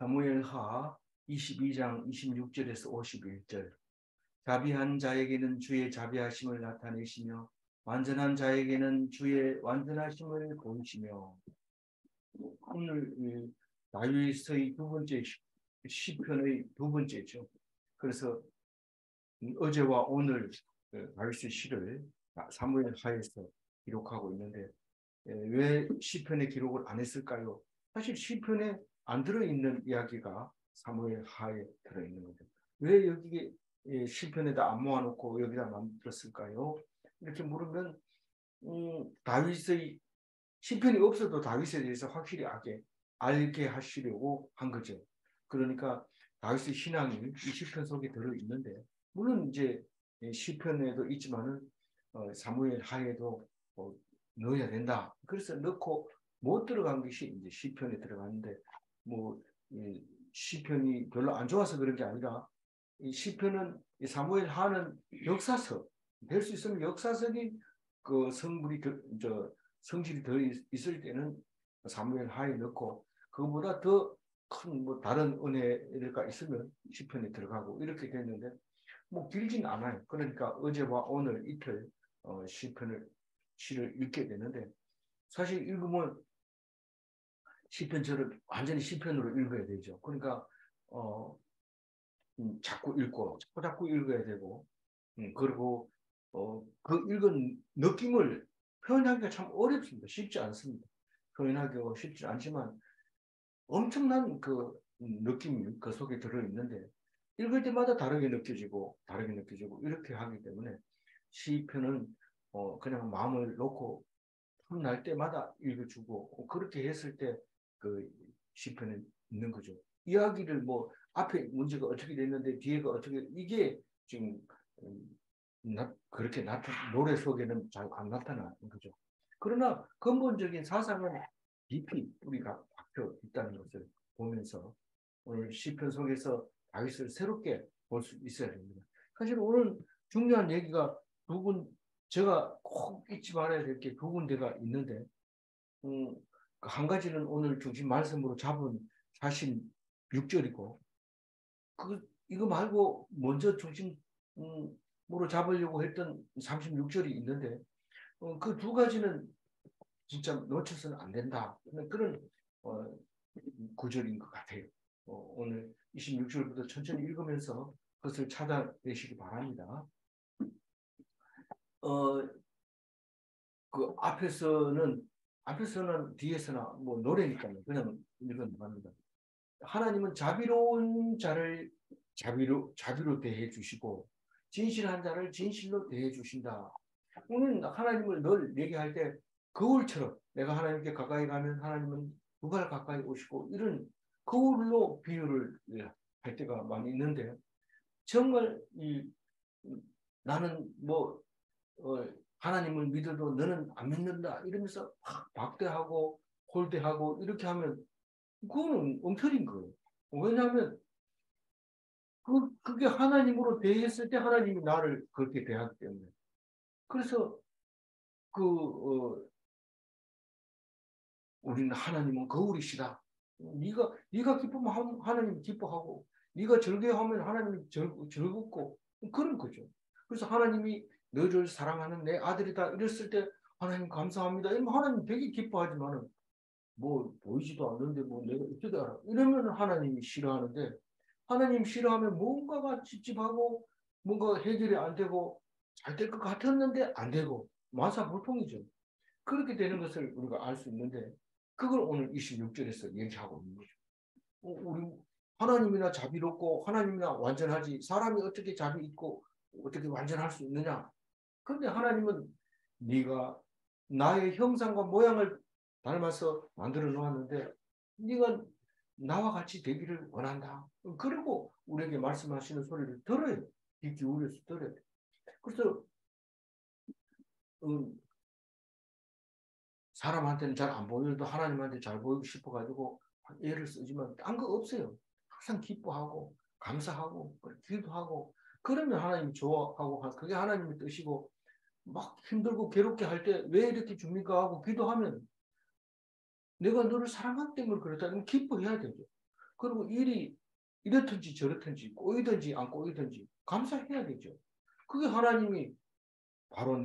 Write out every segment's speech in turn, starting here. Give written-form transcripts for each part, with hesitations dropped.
사무엘하 22장 26절에서 51절. 자비한 자에게는 주의 자비하심을 나타내시며 완전한 자에게는 주의 완전하심을 보이시며. 오늘 다윗의 두 번째 시편의 두 번째죠. 그래서 어제와 오늘 다윗의 시를 사무엘하에서 기록하고 있는데, 왜 시편에 기록을 안 했을까요? 사실 시편에 안 들어있는 이야기가 사무엘하에 들어있는 거죠. 왜 여기 시편에다 안 모아놓고 여기다 만들었을까요? 이렇게 물으면 다윗의 시편이 없어도 다윗에 대해서 확실히 알게 하시려고 한 거죠. 그러니까 다윗의 신앙이 이 시편 속에 들어있는데, 물론 이제 시편에도 있지만은 사무엘하에도 넣어야 된다. 그래서 넣고 못 들어간 것이 이제 시편에 들어갔는데, 시편이 별로 안 좋아서 그런 게 아니라, 이 시편은 사무엘하는 역사서, 될 수 있으면 역사적인 그 성질이 더 있을 때는 사무엘하에 넣고, 그거보다 더 큰 다른 은혜가 있으면 시편에 들어가고 이렇게 됐는데, 길진 않아요. 그러니까 어제와 오늘 이틀 시를 읽게 되는데, 사실 읽으면 시편처럼 완전히 시편으로 읽어야 되죠. 그러니까 자꾸 읽고 자꾸 읽어야 되고, 그리고 그 읽은 느낌을 표현하기가 참 어렵습니다. 쉽지 않습니다. 표현하기가 쉽지 않지만 엄청난 그 느낌이 그 속에 들어있는데, 읽을 때마다 다르게 느껴지고 이렇게 하기 때문에 시편은 그냥 마음을 놓고 날 때마다 읽어주고, 그렇게 했을 때 그 시편은 있는 거죠. 이야기를 앞에 문제가 어떻게 됐는데 뒤에가 어떻게, 이게 지금 그렇게 노래 속에는 잘 안 나타나는 거죠. 그러나 근본적인 사상은 깊이 우리가 박혀 있다는 것을 보면서 오늘 시편 속에서 다윗을 새롭게 볼 수 있어야 됩니다. 사실 오늘 중요한 얘기가 제가 꼭 잊지 말아야 될 게 두 군데가 있는데, 한 가지는 오늘 중심 말씀으로 잡은 46절이고, 이거 말고 먼저 중심으로 잡으려고 했던 36절이 있는데, 그 두 가지는 진짜 놓쳐서는 안 된다. 그런 구절인 것 같아요. 오늘 26절부터 천천히 읽으면서 그것을 찾아내시기 바랍니다. 그 앞에서는 뒤에서나 노래니까요. 그냥 읽은 겁니다. 하나님은 자비로운 자를 자비로 대해 주시고 진실한 자를 진실로 대해 주신다. 오늘 하나님을 늘 얘기할 때 거울처럼, 내가 하나님께 가까이 가면 하나님은 두 발 가까이 오시고, 이런 거울로 비유를 할 때가 많이 있는데, 정말 나는 하나님을 믿어도 너는 안 믿는다 이러면서 막 박대하고 홀대하고 이렇게 하면 그거는 엉터리인 거예요. 왜냐하면 그게 하나님으로 대했을 때 하나님이 나를 그렇게 대하기 때문에. 그래서 우리는 하나님은 거울이시다. 네가 기쁘면 하나님이 기뻐하고, 네가 즐거워하면 하나님이 즐겁고, 그런 거죠. 그래서 하나님이 너를 사랑하는 내 아들이다 이랬을 때 하나님 감사합니다 이러면 하나님 되게 기뻐하지만은, 보이지도 않는데 내가 어떻게 알아? 이러면 하나님이 싫어하는데, 하나님 싫어하면 뭔가가 찝찝하고 뭔가 해결이 안 되고 잘 될 것 같았는데 안 되고 만사불통이죠. 그렇게 되는 것을 우리가 알 수 있는데, 그걸 오늘 26절에서 얘기하고 있는 거죠. 우리 하나님이나 자비롭고 하나님이나 완전하지, 사람이 어떻게 자비 있고 어떻게 완전할 수 있느냐? 그런데 하나님은 네가 나의 형상과 모양을 닮아서 만들어 놓았는데 네가 나와 같이 되기를 원한다. 그리고 우리에게 말씀하시는 소리를 들어요. 귀 기울여서 들어요. 그래서 사람한테는 잘 안 보여도 하나님한테 잘 보이고 싶어가지고 애를 쓰지만 딴 거 없어요. 항상 기뻐하고 감사하고 기도하고, 그러면 하나님이 좋아하고, 그게 하나님의 뜻이고, 막 힘들고 괴롭게 할 때 왜 이렇게 줍니까 하고 기도하면 내가 너를 사랑하기 때문에 그렇다. 기뻐해야 되죠. 그리고 일이 이렇든지 저렇든지 꼬이든지 안 꼬이든지 감사해야 되죠. 그게 하나님이 바로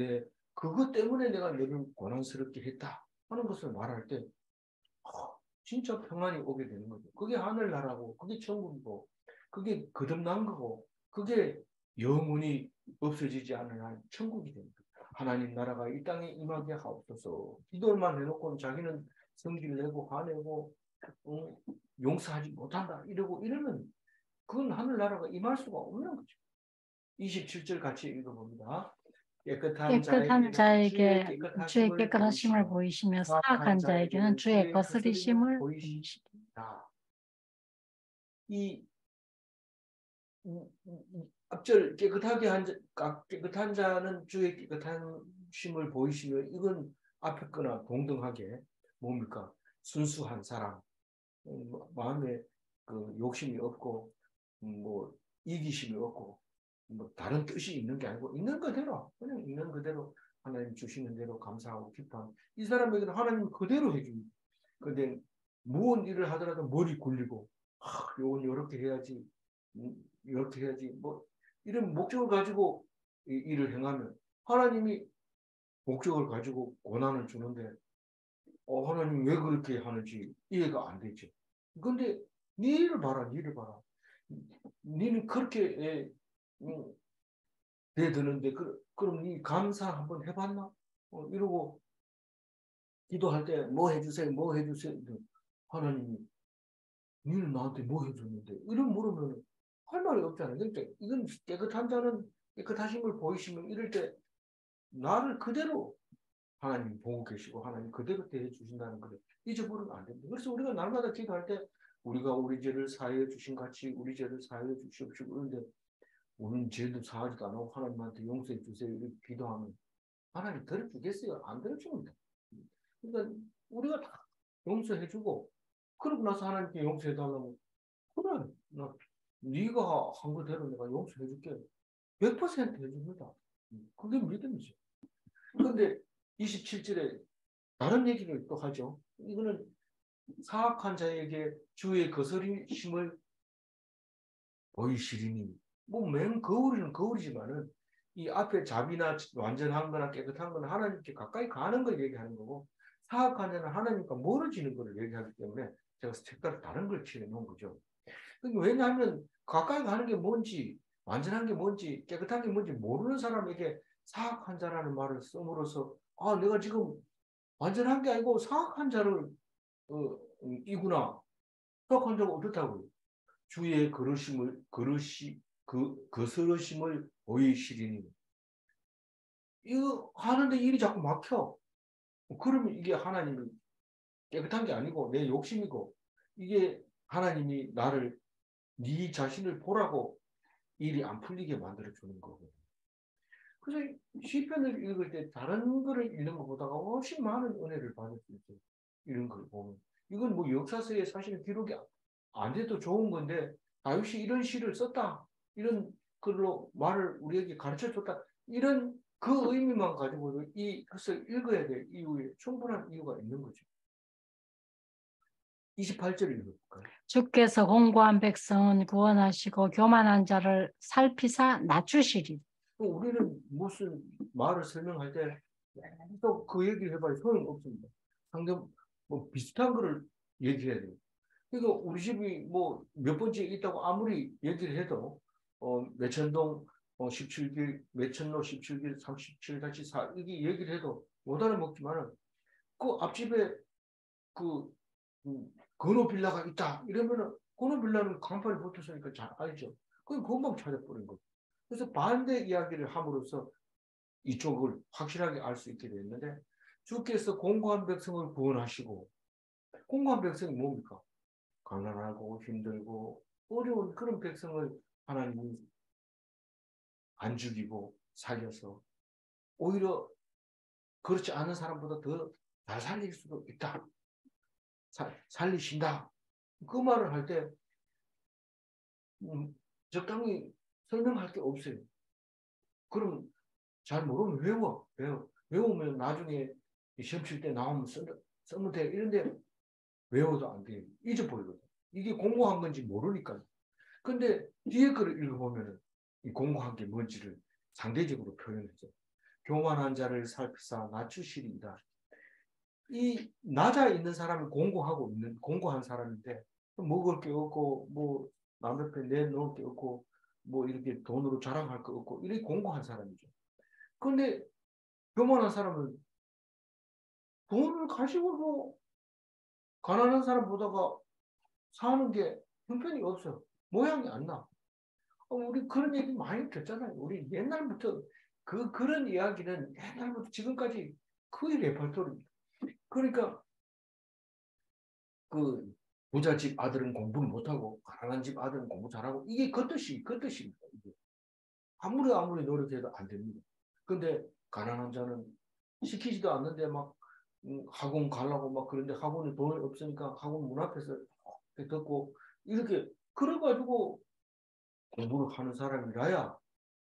그것 때문에 내가 너를 고난스럽게 했다 하는 것을 말할 때 진짜 평안이 오게 되는 거죠. 그게 하늘나라고, 그게 천국이고, 그게 거듭난 거고, 그게 영원히 없어지지 않는 한 천국이 됩니다. 하나님 나라가 이 땅에 임하게 하옵소서. 기도만 해놓고 자기는 성질 내고 화내고 용서하지 못한다 이러고 이러면 그건 하늘나라가 임할 수가 없는 거죠. 27절 같이 읽어봅니다. 깨끗한 깨끗한 자에게 주의 깨끗하심을 보이시며 보이시며 사악한 자에게는 주의 거스리심을 보이시다. 이 앞절 깨끗한 자는 주의 깨끗하심을 보이시며 이건 앞에 거나 동등하게 뭡니까? 순수한 사람, 마음에 그 욕심이 없고 뭐 이기심이 없고 뭐 다른 뜻이 있는 게 아니고 있는 그대로 그냥 있는 그대로 하나님 주시는 대로 감사하고 기뻐하는 이 사람에게는 하나님 그대로 해줍니다. 그런데 무슨 일을 하더라도 머리 굴리고 요건 이렇게 해야지 이렇게 해야지 뭐 이런 목적을 가지고 일을 행하면 하나님이 목적을 가지고 고난을 주는데 하나님 왜 그렇게 하는지 이해가 안 되죠. 근데 네 일을 봐라, 네 일을 봐라. 니는 그렇게 대드는데 그럼 니 감사 한번 해봤나? 이러고 기도할 때 뭐 해주세요, 뭐 해주세요. 하나님이 니는 나한테 뭐 해줬는데 이런 물으면 할 말이 없잖아요. 그러니까 이건 깨끗한 자는 깨끗하심을 보이시면 이럴 때 나를 그대로 하나님 보고 계시고 하나님 그대로 대해 주신다는 것을 잊어버리면 안 됩니다. 그래서 우리가 날마다 기도할 때 우리가 우리 죄를 사하여 주신 같이 우리 죄를 사하여 주시옵시고 그런데 우리는 죄도 사하지도 않고 하나님한테 용서해 주세요 이렇게 기도하면 하나님 들어주겠어요? 안 들어줍니다. 그러니까 우리가 다 용서해주고 그러고 나서 하나님께 용서해달라고 그래 네가 한 거대로 내가 용서해줄게 100% 해줍니다. 그게 믿음이죠. 그런데 27절에 다른 얘기를 또 하죠. 이거는 사악한 자에게 주의 거스리심을 보이시리니 뭐맹 거울이는 거울이지만은 이 앞에 자비나 완전한 거나 깨끗한 거나 하나님께 가까이 가는 걸 얘기하는 거고 사악한 자는 하나님과 멀어지는 걸 얘기하기 때문에 제가 색깔 다른 걸 칠해놓은 거죠. 왜냐하면 가까이 가는 게 뭔지 완전한 게 뭔지 깨끗한 게 뭔지 모르는 사람에게 사악한 자라는 말을 씀으로써 내가 지금 완전한 게 아니고 사악한 자를 이구나. 사악한 자가 어떻다고요? 주의 거스르심을 보이시리니 이거 하는데 일이 자꾸 막혀. 그러면 이게 하나님이 깨끗한 게 아니고 내 욕심이고 이게 하나님이 나를 네 자신을 보라고 일이 안 풀리게 만들어 주는 거고. 그래서 시편을 읽을 때 다른 거를 읽는 것보다가 훨씬 많은 은혜를 받을 수 있어요. 이런 걸 보면 이건 뭐 역사서에 사실 기록이 안 돼도 좋은 건데 다윗이 이런 시를 썼다. 이런 글로 말을 우리에게 가르쳐 줬다. 이런 그 의미만 가지고도 이것을 읽어야 될 이유에 충분한 이유가 있는 거죠. 28절 읽어볼까요? 주께서 공고한 백성은 구원하시고 교만한 자를 살피사 낮추시리. 우리는 무슨 말을 설명할 때 또 그 얘기를 해봐야 소용없습니다. 상대 뭐 비슷한 거를 얘기해야 돼요. 그러니까 우리 집이 뭐 몇 번째 있다고 아무리 얘기를 해도 매천동 17길, 매천로 17길 37-4 이게 얘기를 해도 못 알아먹지만은 그 앞집에 그 건호 빌라가 있다 이러면은 건호 빌라는 간판에 붙어서니까 잘 알죠. 그럼 금방 찾아버린 거죠. 그래서 반대 이야기를 함으로써 이쪽을 확실하게 알 수 있게 됐는데 주께서 공고한 백성을 구원하시고 공고한 백성이 뭡니까? 가난하고 힘들고 어려운 그런 백성을 하나님이 안 죽이고 살려서 오히려 그렇지 않은 사람보다 더 잘 살릴 수도 있다. 살리신다. 그 말을 할 때 적당히 설명할 게 없어요. 그럼 잘 모르면 외우면 나중에 시험 칠 때 나오면 쓰면 돼. 이런데 외워도 안 돼요. 잊어버리거든. 이게 공고한 건지 모르니까요. 근데 뒤에 거를 읽어보면은 이 공고한 게 뭔지를 상대적으로 표현했죠. 교만한 자를 살피사 낮추시리이다. 이 낮아 있는 사람이 공고하고 있는 공고한 사람인데 먹을 게 없고 뭐 남 옆에 내놓을 게 없고 뭐 이렇게 돈으로 자랑할 거 없고 이렇게 공고한 사람이죠. 그런데 교만한 사람은 돈을 가지고도 가난한 사람보다가 사는 게 형편이 없어요. 모양이 안 나. 우리 그런 얘기 많이 듣잖아요. 우리 옛날부터 그런 이야기는 옛날부터 지금까지 거의 레퍼토리입니다. 그러니까 그 부자 집 아들은 공부를 못하고 가난한 집 아들은 공부 잘하고 이게 그 뜻입니다. 이게. 아무리 노력해도 안 됩니다. 근데 가난한 자는 시키지도 않는데 막 학원 가려고 막 그런데 학원에 돈이 없으니까 학원 문 앞에서 이렇게 듣고 이렇게 그래가지고 공부를 하는 사람이라야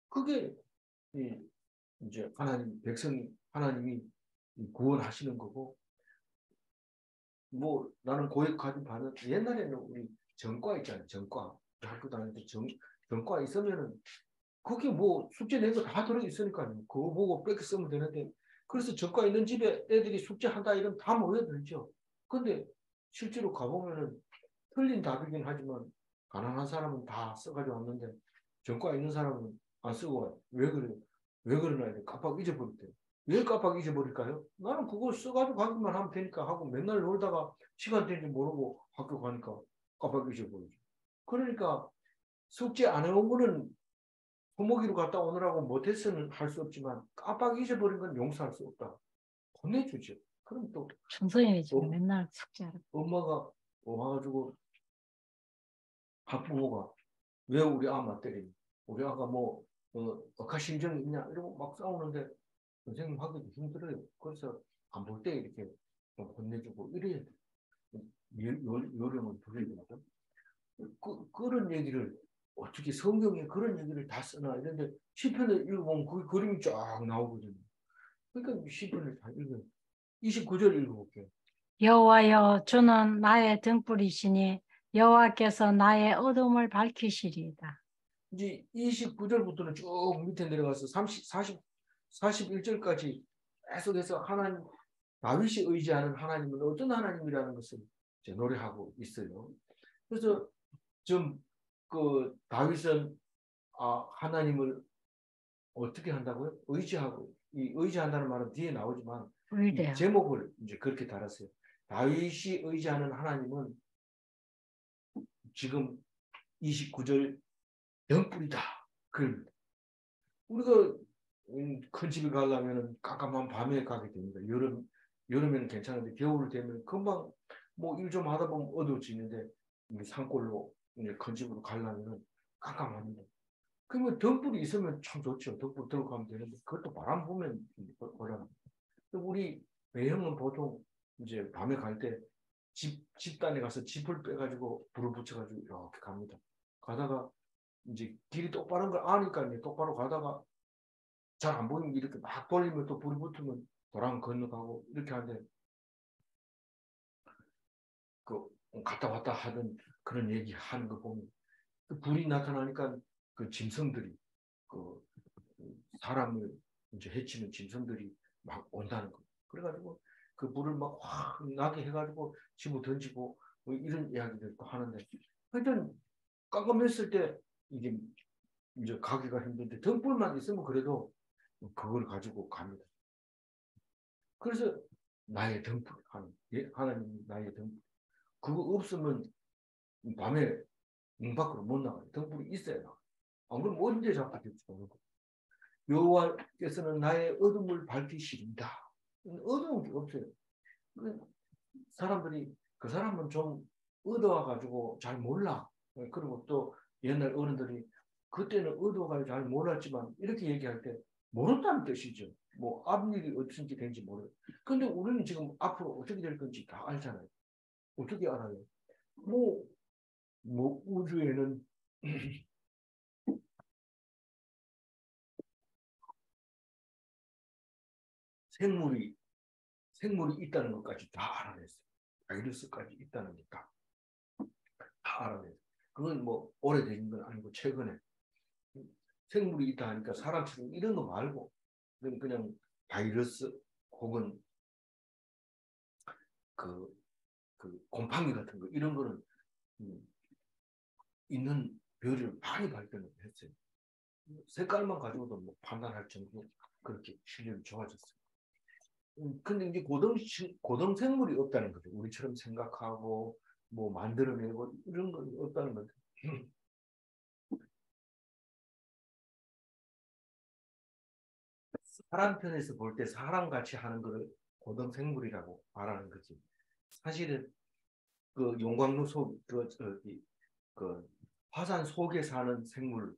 그게 이제 하나님 백성이 하나님이 구원하시는 거고 뭐 나는 고액까지 받는 옛날에는 우리 전과 있잖아요. 전과 학교 다닐 때 전과 있으면은 그게 뭐 숙제 낸 거 다 들어 있으니까요. 그거 보고 뺏겨 쓰면 되는데 그래서 전과 있는 집에 애들이 숙제한다 이러면 다 모여들죠. 근데 실제로 가보면은 틀린 답이긴 하지만 가난한 사람은 다 써가지고 왔는데 전과 있는 사람은 안 쓰고 와요. 왜 그래요? 왜 그러나 깜빡 잊어버릴 때. 왜 깜빡 잊어버릴까요? 나는 그거 써가지고 가기만 하면 되니까 하고 맨날 놀다가 시간 된지 모르고 학교 가니까 깜빡 잊어버리죠. 그러니까 숙제 안 해온 거는 부모기로 갔다 오느라고 못했으면 할 수 없지만 깜빡 잊어버린 건 용서할 수 없다. 혼내주죠. 그럼 또 청소년이지 맨날 숙제하라. 엄마가 와가지고 학부모가 왜 우리 아마 때리니? 우리 아가 뭐 억하심정이 있냐? 이러고 막 싸우는데 선생님 하기도 힘들어요. 그래서 안 볼 때 이렇게 혼내주고 이래야 돼. 요령을 부려야 되거든. 그런 얘기를 어떻게 성경에 그런 얘기를 다 쓰나 이런데 시편을 읽어보면 그 그림이 쫙 나오거든요. 그러니까 시편을 다 읽어요. 29절 읽어볼게요. 여호와여 주는 나의 등불이시니 여호와께서 나의 어둠을 밝히시리이다. 이제 29절부터는 쭉 밑에 내려가서 41절까지 계속해서 하나님 다윗이 의지하는 하나님은 어떤 하나님이라는 것을 이제 노래하고 있어요. 그래서 좀 그 다윗은 하나님을 어떻게 한다고요? 의지하고 이 의지한다는 말은 뒤에 나오지만 이 의뢰요. 제목을 이제 그렇게 달았어요. 다윗이 의지하는 하나님은 지금 29절 등불이다. 그럽니다. 우리가 큰 집에 가려면 깜깜한 밤에 가게 됩니다. 여름에는 괜찮은데 겨울 되면 금방 뭐 일 좀 하다 보면 어두워지는데 산골로 이제 큰 집으로 가려면 깜깜합니다. 그러면 등불이 있으면 참 좋죠. 등불 들고 가면 되는데 그것도 바람 보면 보라. 우리 외형은 보통 이제 밤에 갈 때 집단에 가서 집을 빼가지고 불을 붙여가지고 이렇게 갑니다. 가다가 이제 길이 똑바른 걸 아니까 똑바로 가다가 잘 안 보이면 이렇게 막 돌리면 또 불이 붙으면 도랑 건너가고 이렇게 하는데 그 갔다 왔다 하던 그런 얘기 하는 거 보면 그 불이 나타나니까 그 짐승들이 그 사람을 이제 해치는 짐승들이 막 온다는 거. 그래가지고 그 불을 막 확 나게 해가지고 집어 던지고 뭐 이런 이야기들도 하는데 하여튼 깜깜했을 때 이게 이제 가기가 힘든데 등불만 있으면 그래도 그걸 가지고 갑니다. 그래서 나의 등불 하나님 나의 등불 그거 없으면 밤에 문 밖으로 못 나가요. 등불이 있어야 나가요. 안 그러면 언제 잡힐지 모르고 여호와께서는 나의 어둠을 밝히시리다. 어두운 게 없어요. 사람들이 그 사람은 좀 어두워가지고 잘 몰라. 그리고 또 옛날 어른들이 그때는 어두워가지고 잘 몰랐지만 이렇게 얘기할 때 모른다는 뜻이죠. 뭐 앞일이 어떻게 되는지 모르요. 근데 우리는 지금 앞으로 어떻게 될 건지 다 알잖아요. 어떻게 알아요? 뭐, 우주에는 생물이 있다는 것까지 다 알아냈어요. 바이러스까지 있다는 게 다. 다 알아내야 돼. 그건 뭐 오래된 건 아니고 최근에 생물이 있다 하니까 사람처럼 이런 거 말고 그냥 바이러스 혹은 그, 그 곰팡이 같은 거 이런 거는 있는 별을 많이 발견을 했어요. 색깔만 가지고도 뭐 판단할 정도로 그렇게 실력이 좋아졌어요. 근데 이제 고등 생물이 없다는 거죠. 우리처럼 생각하고 뭐 만들어내고 이런 건 없다는 거죠. 사람 편에서 볼 때 사람같이 하는 거를 고등 생물이라고 말하는 거지. 사실은 그 용광로 그 화산 속에 사는 생물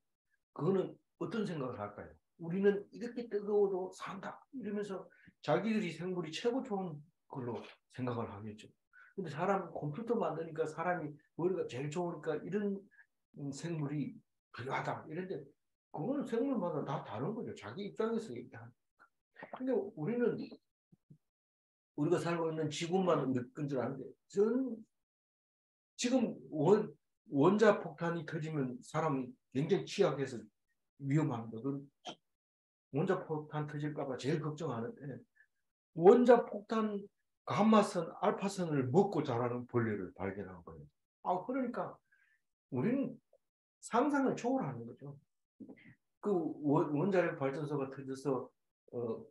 그거는 어떤 생각을 할까요? 우리는 이렇게 뜨거워도 산다 이러면서 자기들이 생물이 최고 좋은 걸로 생각을 하겠죠. 근데 사람 컴퓨터 만드니까 사람이 머리가 제일 좋으니까 이런 생물이 필요하다 이런데 그거는 생물마다 다 다른 거죠. 자기 입장에서 얘기하는. 근데 우리가 살고 있는 지구만 우리 건줄 아는데 지금 원자 폭탄이 터지면 사람이 굉장히 취약해서 위험합니다. 원자 폭탄 터질까봐 제일 걱정하는데 원자 폭탄 감마선, 알파선을 먹고 자라는 벌레를 발견한 거예요. 그러니까 우리는 상상을 초월하는 거죠. 그 원자력 발전소가 터져서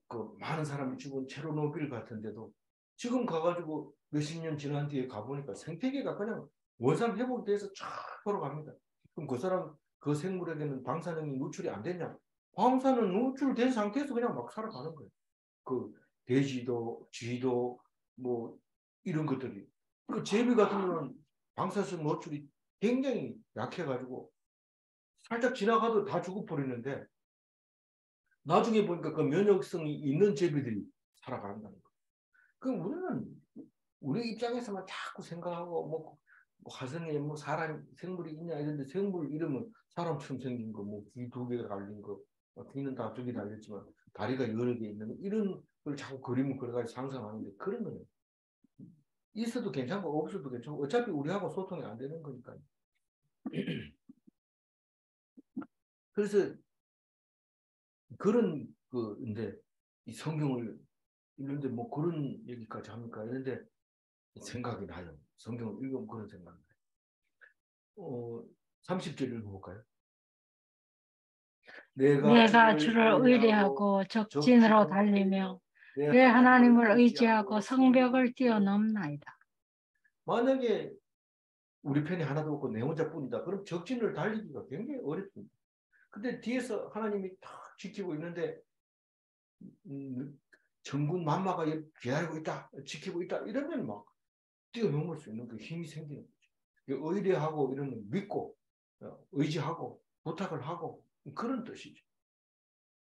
그 많은 사람이 죽은 체르노빌 같은데도 지금 가가지고 몇십 년 지난 뒤에 가보니까 생태계가 그냥 원상 회복돼서 쫙 돌아갑니다. 그럼 그 사람 그 생물에게는 방사능이 누출이 안 됐냐? 방사능 누출된 상태에서 그냥 막 살아가는 거예요. 그 돼지도 쥐도 뭐 이런 것들이 그 제비 같은 경우는 방사능 노출이 굉장히 약해가지고 살짝 지나가도 다 죽어버리는데 나중에 보니까 그 면역성이 있는 제비들이 살아간다는 거예요. 그럼 우리는 우리 입장에서만 자꾸 생각하고 뭐 화성에 뭐 사람 생물이 있냐 이런데 생물 이름은 사람처럼 생긴 거 뭐 귀 두 개가 달린 거 귀는 다 두 개 달렸지만 다리가 여러 개 있는 거 이런 걸 자꾸 그림을 그려가지고 상상하는데 그런 거는 있어도 괜찮고 없어도 괜찮고 어차피 우리하고 소통이 안 되는 거니까요. 그래서 그런 이제 이 성경을 읽는데 뭐 그런 얘기까지 합니까? 이런데 생각이 나요. 성경을 읽으면 그런 생각이 나요. 30절 읽어볼까요? 내가 주를 의뢰하고 적진으로 달리며 내 하나님을 의지하고 성벽을 뛰어넘나이다. 만약에 우리 편이 하나도 없고 내 혼자뿐이다. 그럼 적진을 달리기가 굉장히 어렵습니다. 근데 뒤에서 하나님이 탁 지키고 있는데 정군 만마가 기다리고 있다, 지키고 있다 이러면 막 뛰어넘을 수 있는 그 힘이 생기는 거죠. 의뢰하고 이러면 믿고 의지하고 부탁을 하고 그런 뜻이죠.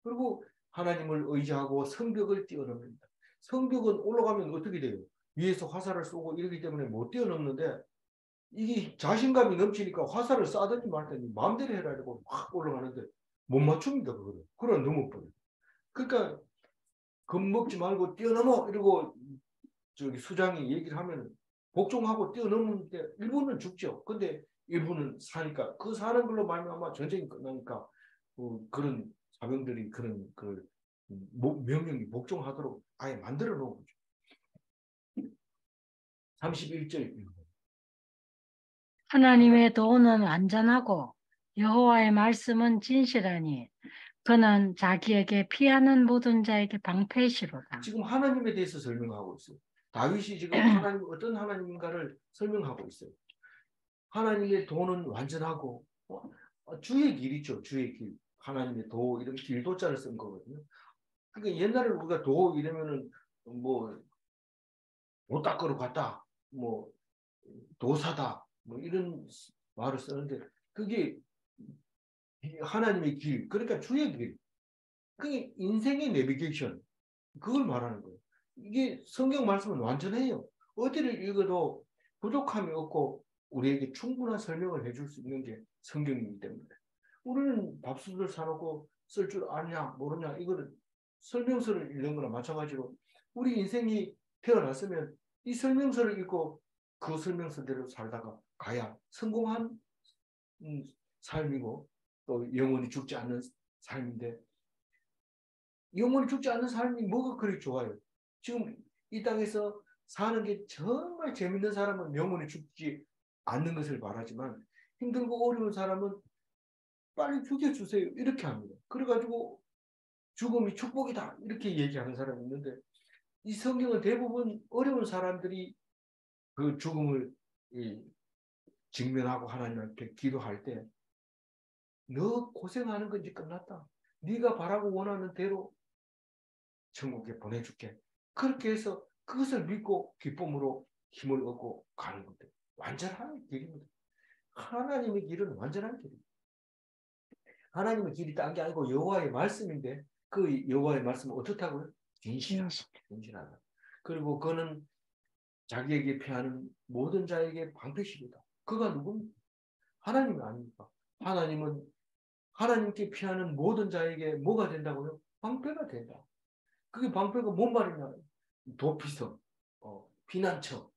그리고 하나님을 의지하고 성벽을 뛰어넘는다. 성벽은 올라가면 어떻게 돼요? 위에서 화살을 쏘고 이러기 때문에 못 뛰어넘는데 이게 자신감이 넘치니까 화살을 쏴든지 말든지 마음대로 해라 이러고 확 올라가는데 못 맞춥니다. 그거를. 그래 넘어버려요. 그러니까 겁먹지 말고 뛰어넘어 이러고 저기 수장이 얘기를 하면 복종하고 뛰어넘는데 일부는 죽죠. 근데 일부는 사니까 그 사는 걸로 말미암아 전쟁이 끝나니까 그런 사병들이 그런 명령이 복종하도록 아예 만들어 놓은 거죠. 31절 하나님의 도는 안전하고 여호와의 말씀은 진실하니 그는 자기에게 피하는 모든 자에게 방패시로다. 지금 하나님에 대해서 설명하고 있어요. 다윗이 지금 하나님 어떤 하나님인가를 설명하고 있어요. 하나님의 도는 완전하고 주의 길이죠. 주의 길. 하나님의 도 이런 길도자를 쓴 거거든요. 그러니까 옛날에 우리가 도 이러면은 뭐 도닦으러 갔다, 뭐 도사다, 뭐 이런 말을 쓰는데 그게 하나님의 길, 그러니까 주의 길, 그게 인생의 내비게이션, 그걸 말하는 거예요. 이게 성경 말씀은 완전해요. 어디를 읽어도 부족함이 없고 우리에게 충분한 설명을 해줄 수 있는 게 성경이기 때문에 우리는 밥솥을 사놓고 쓸 줄 아냐 모르냐 이거는 설명서를 읽는 거나 마찬가지로 우리 인생이 태어났으면 이 설명서를 읽고 그 설명서대로 살다가 가야 성공한 삶이고 또 영원히 죽지 않는 삶인데 영원히 죽지 않는 삶이 뭐가 그리 좋아요? 지금 이 땅에서 사는 게 정말 재밌는 사람은 영원히 죽지 않는 것을 바라지만 힘들고 어려운 사람은 빨리 죽여주세요 이렇게 합니다. 그래가지고 죽음이 축복이다 이렇게 얘기하는 사람이 있는데 이 성경은 대부분 어려운 사람들이 그 죽음을 직면하고 하나님한테 기도할 때 너 고생하는 건 이제 끝났다. 네가 바라고 원하는 대로 천국에 보내줄게. 그렇게 해서 그것을 믿고 기쁨으로 힘을 얻고 가는 것들. 완전한 길입니다. 하나님의 길은 완전한 길입니다. 하나님의 길이 딴 게 아니고 여호와의 말씀인데 그 여호와의 말씀은 어떻다고요? 진실하다. 그리고 그는 자기에게 피하는 모든 자에게 방패시리다. 그가 누굽니까? 하나님이 아닙니까? 하나님은 하나님께 피하는 모든 자에게 뭐가 된다고요? 방패가 된다. 그게 방패가 뭔 말이냐? 도피성, 피난처,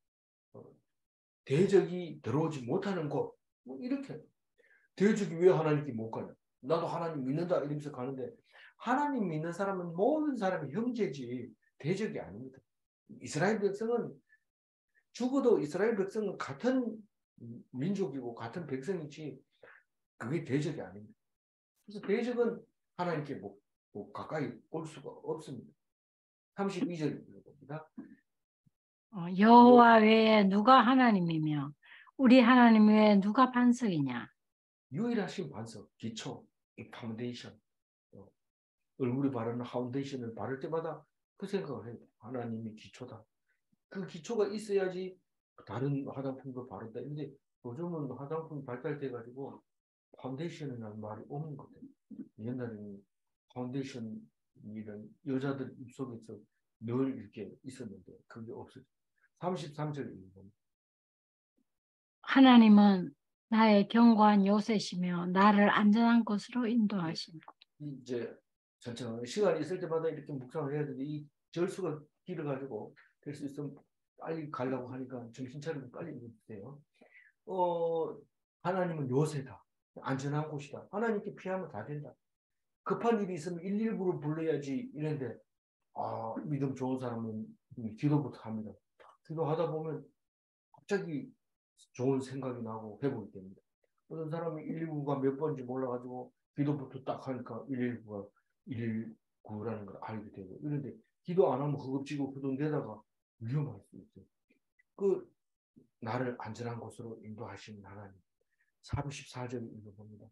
대적이 들어오지 못하는 곳, 뭐 이렇게. 대적이 왜 하나님께 못 가냐? 나도 하나님 믿는다 이러면서 가는데 하나님 믿는 사람은 모든 사람이 형제지 대적이 아닙니다. 이스라엘 백성은 죽어도 이스라엘 백성은 같은 민족이고 같은 백성이지 그게 대적이 아닙니다. 그래서 대적은 하나님께 뭐 가까이 올 수가 없습니다. 32절 읽어봅니다. 여호와 외에 누가 하나님이며 우리 하나님 외에 누가 반석이냐? 유일하신 반석, 기초, 이 파운데이션. 얼굴에 바르는 파운데이션을 바를 때마다 그 생각을 해요. 하나님이 기초다. 그 기초가 있어야지 다른 화장품도 바른다. 근데 요즘은 화장품이 발달돼가지고 파운데이션이라는 말이 없는 것 같아요. 옛날에는 파운데이션 이런 여자들 입속에서 늘 이렇게 있었는데 그게 없어요. 33절 읽어봅니다. 하나님은 나의 견고한 요새시며 나를 안전한 곳으로 인도하신다. 이제 천천히 시간이 있을 때마다 이렇게 묵상을 해야 되는데 이 절수가 길어가지고 될 수 있으면 빨리 가려고 하니까 정신 차리고 빨리 읽어주세요. 하나님은 요새다. 안전한 곳이다. 하나님께 피하면 다 된다. 급한 일이 있으면 119를 불러야지 이런데 믿음 좋은 사람은 기도부터 합니다. 기도하다 보면 갑자기 좋은 생각이 나고 회복이 됩니다. 어떤 사람이 119가 몇 번인지 몰라가지고 기도부터 딱 하니까 119가 119라는 걸 알게 되고 이런데 기도 안 하면 허겁지겁 후둔대다가 위험할 수 있어요. 그 나를 안전한 곳으로 인도하시는 하나님. 34절 읽어봅니다.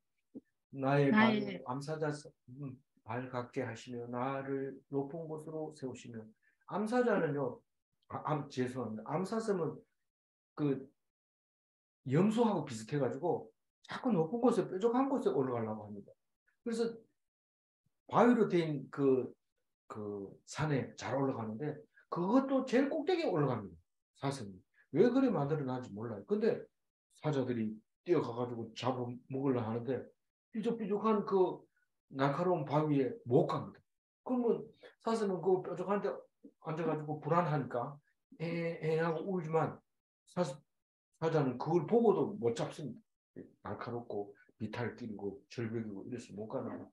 나의 발로 암사자 발 같게 하시며 나를 높은 곳으로 세우시며 암사자는요. 죄송합니다. 암사슴은 그 염소하고 비슷해가지고 자꾸 높은 곳에 뾰족한 곳에 올라가려고 합니다. 그래서 바위로 된 그 산에 잘 올라가는데 그것도 제일 꼭대기에 올라갑니다. 사슴이. 왜 그래 만들어놨는지 몰라요. 근데 사자들이 뛰어가가지고 잡아먹으려 하는데 삐죽삐죽한 그 날카로운 바위에 못 갑니다. 그러면 사슴은 그 뾰족한 데 앉아가지고 불안하니까 하고 울지만 사자는 그걸 보고도 못 잡습니다. 날카롭고 비탈길이고 절벽이고 이래서 못 가는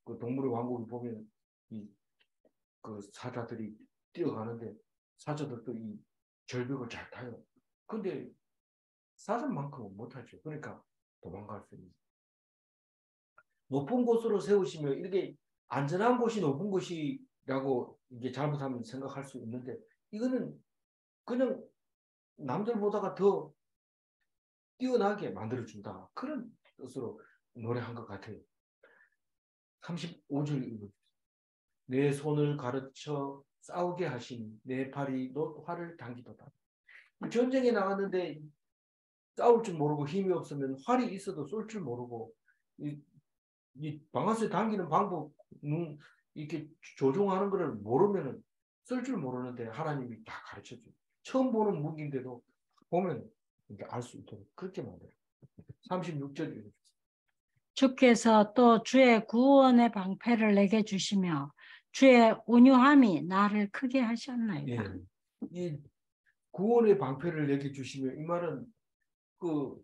그 동물의 왕국을 보면 그 사자들이 뛰어가는데 사자들도 이 절벽을 잘 타요. 근데 사슴만큼은 못하죠. 그러니까 도망갈 수 있는. 높은 곳으로 세우시며 이렇게 안전한 곳이 높은 곳이라고 이게 잘못하면 생각할 수 있는데 이거는 그냥 남들보다가 더 뛰어나게 만들어준다. 그런 뜻으로 노래한 것 같아요. 35절 읽어주세요. 내 손을 가르쳐 싸우게 하시니 내 팔이 활을 당기도다. 전쟁에 나갔는데 싸울 줄 모르고 힘이 없으면 활이 있어도 쏠 줄 모르고 이 방아쇠 당기는 방법 이렇게 조종하는 것을 모르면 쓸 줄 모르는데 하나님이 다 가르쳐줘요. 처음 보는 무기인데도 보면 알 수 있도록 그렇게 만들어요. 36절 읽어주세요. 주께서 또 주의 구원의 방패를 내게 주시며 주의 온유함이 나를 크게 하셨나이다. 이 구원의 방패를 내게 주시며 이 말은 그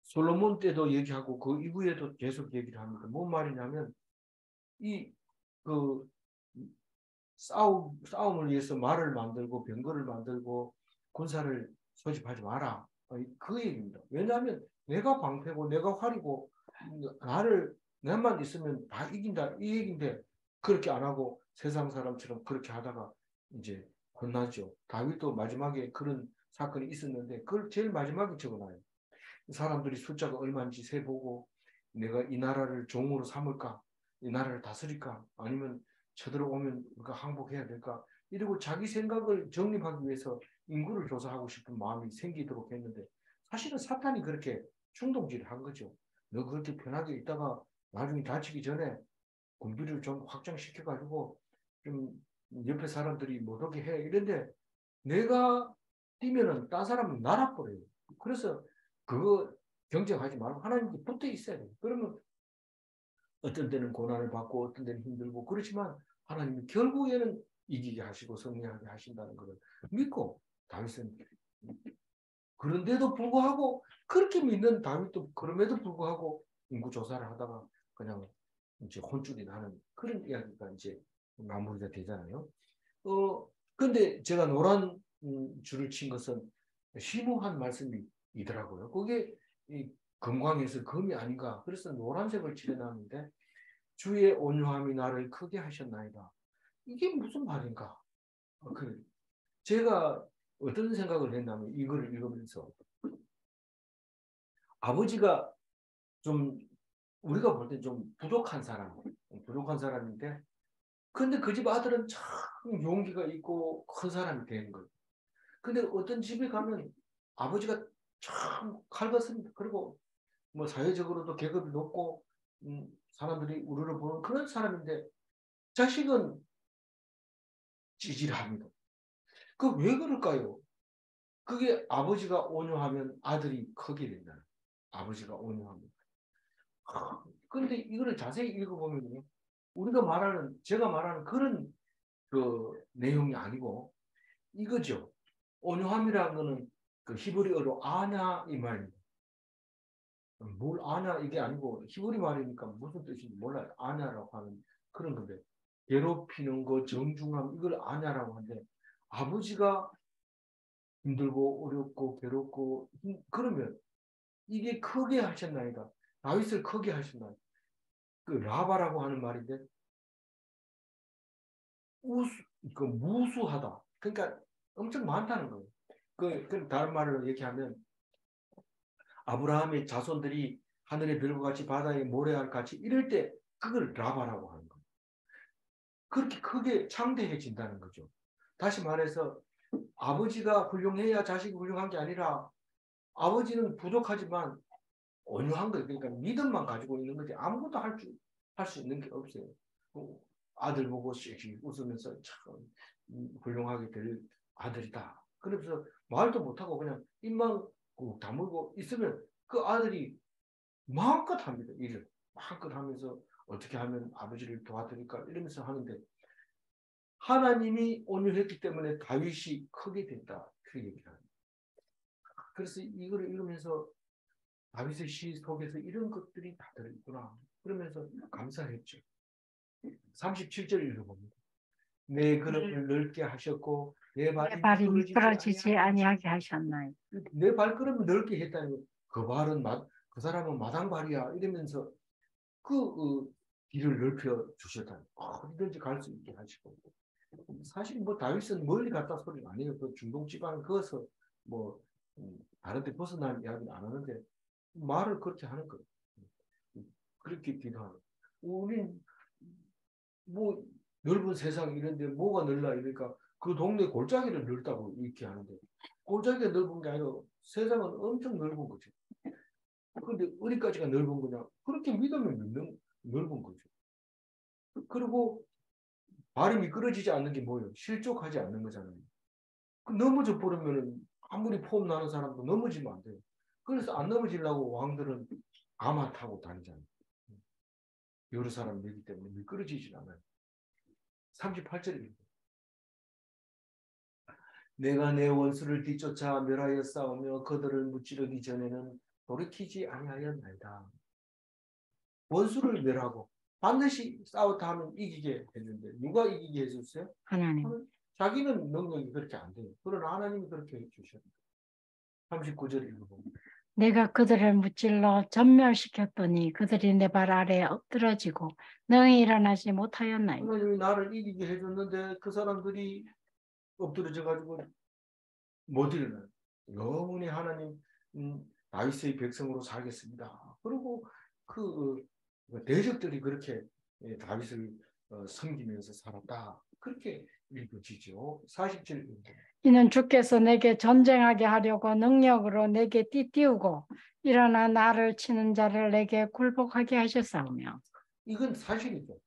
솔로몬 때도 얘기하고 그 이후에도 계속 얘기를 합니다. 뭔 말이냐면 그 싸움을 위해서 말을 만들고 병거를 만들고 군사를 소집하지 마라. 그 얘기입니다. 왜냐하면 내가 방패고 내가 활이고 내만 있으면 다 이긴다 이 얘기인데 그렇게 안 하고 세상 사람처럼 그렇게 하다가 이제 혼나죠. 다윗도 마지막에 그런 사건이 있었는데 그걸 제일 마지막에 적어놔요. 사람들이 숫자가 얼마인지 세보고 내가 이 나라를 종으로 삼을까? 이 나라를 다스릴까? 아니면 쳐들어오면 우리가 항복해야 될까? 이러고 자기 생각을 정립하기 위해서 인구를 조사하고 싶은 마음이 생기도록 했는데 사실은 사탄이 그렇게 충동질을 한 거죠. 너 그렇게 편하게 있다가 나중에 다치기 전에 군비를 좀 확장시켜가지고 좀 옆에 사람들이 못 오게 해. 이런데 내가 뛰면은 딴 사람은 날아버려요. 그래서 그거 경쟁하지 말고 하나님께 붙어 있어야 돼요. 그러면 어떤 때는 고난을 받고 어떤 때는 힘들고 그렇지만 하나님이 결국에는 이기게 하시고 승리하게 하신다는 것을 믿고 다윗은 그런데도 불구하고 그렇게 믿는 다윗도 그럼에도 불구하고 인구 조사를 하다가 그냥 이제 혼쭐이 나는 그런 이야기가 이제 마무리가 되잖아요. 근데 제가 노란 줄을 친 것은 심오한 말씀이더라고요. 그게 이 금광에서 금이 아닌가. 그래서 노란색을 칠해놨는데 주의 온유함이 나를 크게 하셨나이다. 이게 무슨 말인가? 제가 어떤 생각을 했냐면 이걸 읽으면서 아버지가 좀 우리가 볼 때 좀 부족한 사람인데 근데 그 집 아들은 참 용기가 있고 큰 사람이 되는 거예요. 근데 어떤 집에 가면 아버지가 참 칼같습니다. 그리고 뭐 사회적으로도 계급이 높고 사람들이 우러러 보는 그런 사람인데 자식은 찌질합니다. 그 왜 그럴까요? 그게 아버지가 온유하면 아들이 크게 된다. 아버지가 온유하면. 그런데 이거를 자세히 읽어보면 제가 말하는 그런 그 내용이 아니고 이거죠. 온유함이라는 거는 그 히브리어로 아냐 이 말입니다. 뭘 아냐 이게 아니고 히브리 말이니까 무슨 뜻인지 몰라요. 아냐라고 하는 그런 건데 괴롭히는 거 정중함 이걸 아냐라고 하는데 아버지가 힘들고 어렵고 괴롭고 그러면 이게 크게 하셨나이다. 다윗을 크게 하셨나이다. 그 라바라고 하는 말인데 그 무수하다. 그러니까 엄청 많다는 거예요. 그 다른 말로 얘기하면 아브라함의 자손들이 하늘의 별과 같이 바다의 모래알 같이 이럴 때 그걸 라바라고 하는 거예요. 그렇게 크게 창대해진다는 거죠. 다시 말해서 아버지가 훌륭해야 자식이 훌륭한 게 아니라 아버지는 부족하지만 온유한 거예요. 그러니까 믿음만 가지고 있는 거지 아무것도 할 수 있는 게 없어요. 아들 보고 씩 웃으면서 참 훌륭하게 될 아들이다. 그러면서 말도 못하고 그냥 입만 꾹 다물고 있으면 그 아들이 마음껏 합니다. 일을 마음껏 하면서 어떻게 하면 아버지를 도와드릴까 이러면서 하는데 하나님이 온유했기 때문에 다윗이 크게 됐다. 그 얘기를 합니다. 그래서 이거를 읽으면서 다윗의 시 속에서 이런 것들이 다 들어있구나. 그러면서 감사했죠. 37절 읽어봅니다. 내 그릇을 넓게 하셨고 내 발이 발이 미끄러지지 미끄러지지 아니하게 하셨나요? 내 발걸음을 넓게 했다니 그 사람은 마당발이야 이러면서 그 길을 넓혀 주셨다니 어디든지 갈 수 있게 하시고 사실 뭐 다윗은 멀리 갔다 소리가 아니에요. 그 중동 지방을 그어서 뭐 다른 데 벗어난 이야기는 안 하는데 말을 그렇게 하는 거예요. 그렇게 기도하는. 우린 뭐 넓은 세상 이런데 뭐가 넓나 이러니까 그 동네 골짜기를 넓다고 이렇게 하는데 골짜기가 넓은 게 아니라 세상은 엄청 넓은 거죠. 그런데 어디까지가 넓은 거냐? 그렇게 믿으면 넓은 거죠. 그리고 발이 미끄러지지 않는 게 뭐예요? 실족하지 않는 거잖아요. 넘어져 버리면 아무리 폼 나는 사람도 넘어지면 안 돼요. 그래서 안 넘어지려고 왕들은 아마 타고 다니잖아요. 여러 사람 얘기 때문에 미끄러지진 않아요. 38절입니다. 내가 내 원수를 뒤쫓아 멸하여 싸우며 그들을 무찌르기 전에는 돌이키지 아니하였나이다. 원수를 멸하고 반드시 싸웠다 하면 이기게 해준대. 누가 이기게 해줬어요? 하나님. 자기는 능력이 그렇게 안 돼요. 그러나 하나님이 그렇게 해주셨다. 39절 읽어보면. 내가 그들을 무찔러 전멸시켰더니 그들이 내 발 아래에 엎드러지고 능히 일어나지 못하였나이다. 하나님이 나를 이기게 해줬는데 그 사람들이 엎드러져 가지고 못 일어나요. 영원히 하나님 다윗의 백성으로 살겠습니다. 그리고 그 대적들이 그렇게 다윗을 섬기면서 살았다. 그렇게 읽어지죠. 47절. 이는 주께서 내게 전쟁하게 하려고 능력으로 내게 띠띠우고 일어나 나를 치는 자를 내게 굴복하게 하셨사오며. 이건 사실이죠.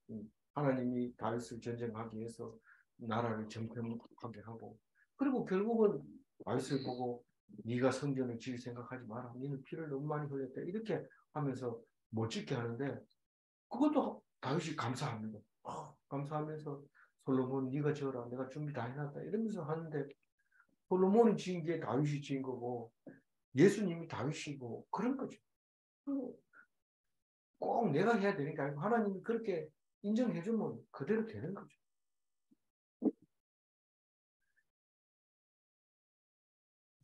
하나님이 다윗을 전쟁하기 위해서 나라를 정평하게 하고 그리고 결국은 다윗을 보고 네가 성전을 지을 생각하지 마라. 너는 피를 너무 많이 흘렸다. 이렇게 하면서 못 짓게 하는데 그것도 다윗이 감사합니다. 감사하면서 솔로몬 네가 지어라. 내가 준비 다 해놨다. 이러면서 하는데 솔로몬이 지은 게 다윗이 지은 거고 예수님이 다윗이고 그런 거죠. 꼭 내가 해야 되는 게 아니고 하나님이 그렇게 인정해주면 그대로 되는 거죠.